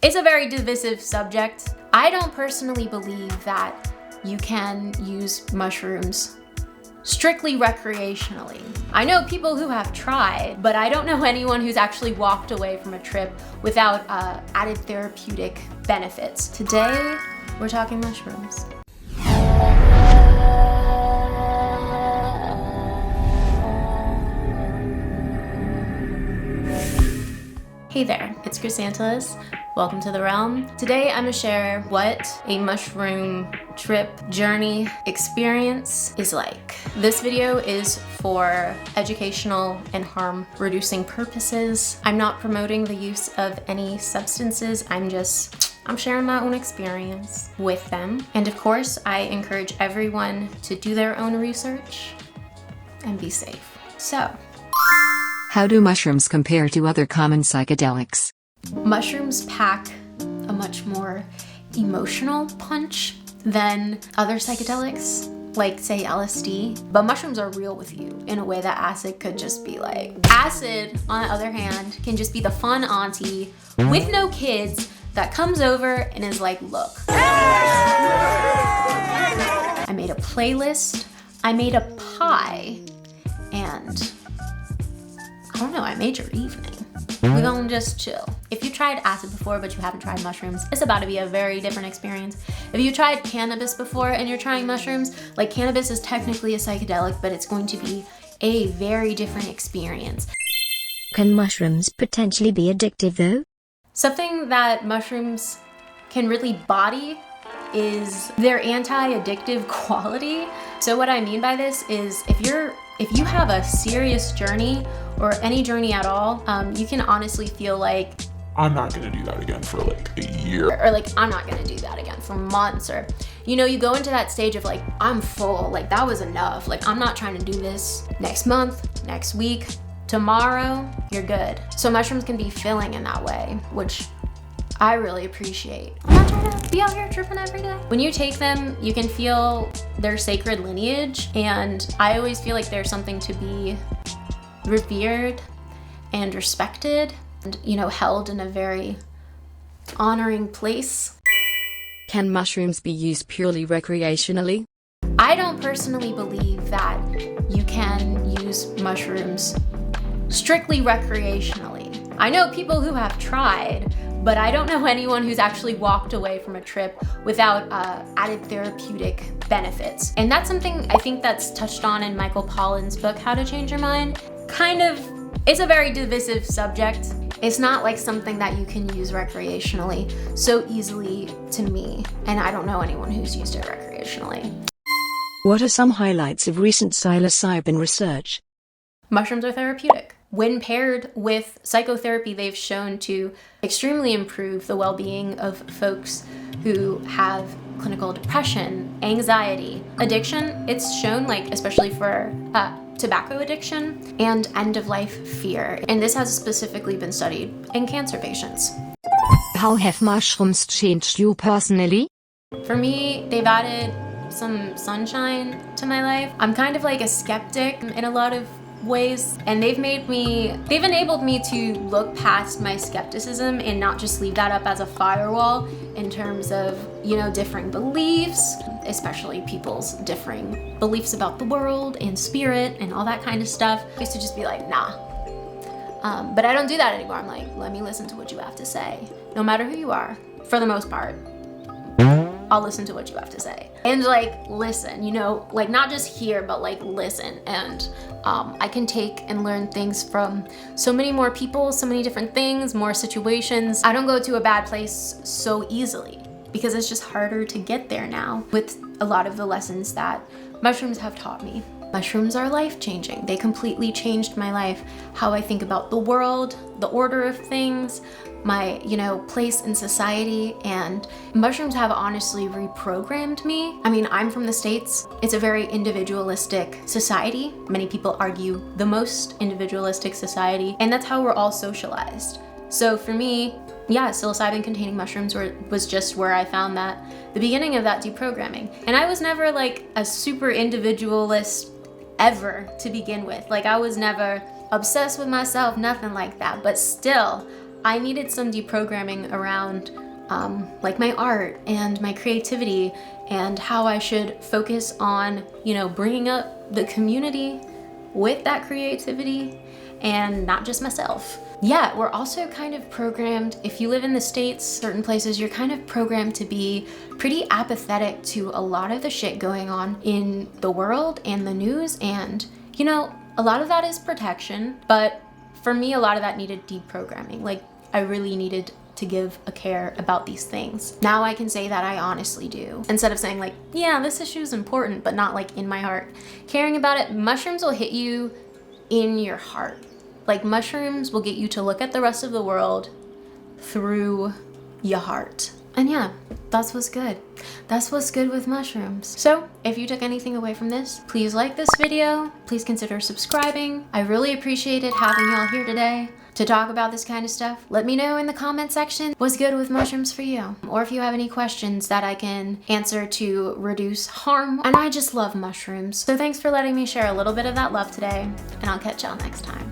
It's a very divisive subject. I don't personally believe that you can use mushrooms strictly recreationally. I know people who have tried, but I don't know anyone who's actually walked away from a trip without added therapeutic benefits. Today, we're talking mushrooms. Hey there, it's Chrysantilus. Welcome to the realm. Today I'm gonna share what a mushroom trip journey experience is like. This video is for educational and harm reducing purposes. I'm not promoting the use of any substances. I'm sharing my own experience with them. And of course, I encourage everyone to do their own research and be safe. So, how do mushrooms compare to other common psychedelics? Mushrooms pack a much more emotional punch than other psychedelics, like say LSD, but mushrooms are real with you in a way that acid could just be like. Acid, on the other hand, can just be the fun auntie with no kids that comes over and is like, look, I made a playlist, I made a pie, and I don't know, I made your evening. We're gonna just chill. If you tried acid before but you haven't tried mushrooms, it's about to be a very different experience. If you tried cannabis before and you're trying mushrooms, like cannabis is technically a psychedelic, but it's going to be a very different experience. Can mushrooms potentially be addictive though? Something that mushrooms can really body is their anti-addictive quality. So what I mean by this is if you have a serious journey or any journey at all, you can honestly feel like, I'm not gonna do that again for like a year. Or like, I'm not gonna do that again for months. Or, you know, you go into that stage of like, I'm full, like that was enough. Like, I'm not trying to do this next month, next week, tomorrow, you're good. So mushrooms can be filling in that way, which I really appreciate. I'm not trying to be out here tripping every day. When you take them, you can feel their sacred lineage, and I always feel like there's something to be revered and respected and, you know, held in a very honoring place. Can mushrooms be used purely recreationally? I don't personally believe that you can use mushrooms strictly recreationally. I know people who have tried, but I don't know anyone who's actually walked away from a trip without added therapeutic benefits. And that's something I think that's touched on in Michael Pollan's book, How to Change Your Mind. It's a very divisive subject. It's not like something that you can use recreationally so easily to me, and I don't know anyone who's used it recreationally. What are some highlights of recent psilocybin research? Mushrooms are therapeutic. When paired with psychotherapy, they've shown to extremely improve the well-being of folks who have clinical depression, anxiety, addiction. It's shown, like, especially for tobacco addiction and end-of-life fear. And this has specifically been studied in cancer patients. How have mushrooms changed you personally? For me, they've added some sunshine to my life. I'm kind of like a skeptic in a lot of ways, and they've enabled me to look past my skepticism and not just leave that up as a firewall in terms of, you know, differing beliefs, especially people's differing beliefs about the world and spirit and all that kind of stuff. I used to just be like, nah. But I don't do that anymore. I'm like, let me listen to what you have to say. No matter who you are, for the most part, I'll listen to what you have to say. And like, listen, you know, like not just hear, but like listen. And I can take and learn things from so many more people, so many different things, more situations. I don't go to a bad place so easily because it's just harder to get there now with a lot of the lessons that mushrooms have taught me. Mushrooms are life-changing. They completely changed my life, how I think about the world, the order of things, my, you know, place in society, and mushrooms have honestly reprogrammed me. I mean, I'm from the States. It's a very individualistic society. Many people argue the most individualistic society, and that's how we're all socialized. So for me, yeah, psilocybin containing mushrooms was just where I found that, the beginning of that deprogramming. And I was never like a super individualist ever to begin with. Like I was never obsessed with myself, nothing like that. But still, I needed some deprogramming around like my art and my creativity and how I should focus on, bringing up the community with that creativity and not just myself. Yeah, we're also kind of programmed, if you live in the States, certain places, you're kind of programmed to be pretty apathetic to a lot of the shit going on in the world and the news. And, a lot of that is protection, but for me, a lot of that needed deprogramming. Like, I really needed to give a care about these things. Now I can say that I honestly do. Instead of saying like, yeah, this issue is important, but not like in my heart. Caring about it, mushrooms will hit you in your heart. Like, mushrooms will get you to look at the rest of the world through your heart. And yeah, that's what's good. That's what's good with mushrooms. So if you took anything away from this, please like this video. Please consider subscribing. I really appreciated having y'all here today to talk about this kind of stuff. Let me know in the comment section what's good with mushrooms for you, or if you have any questions that I can answer to reduce harm. And I just love mushrooms. So thanks for letting me share a little bit of that love today, and I'll catch y'all next time.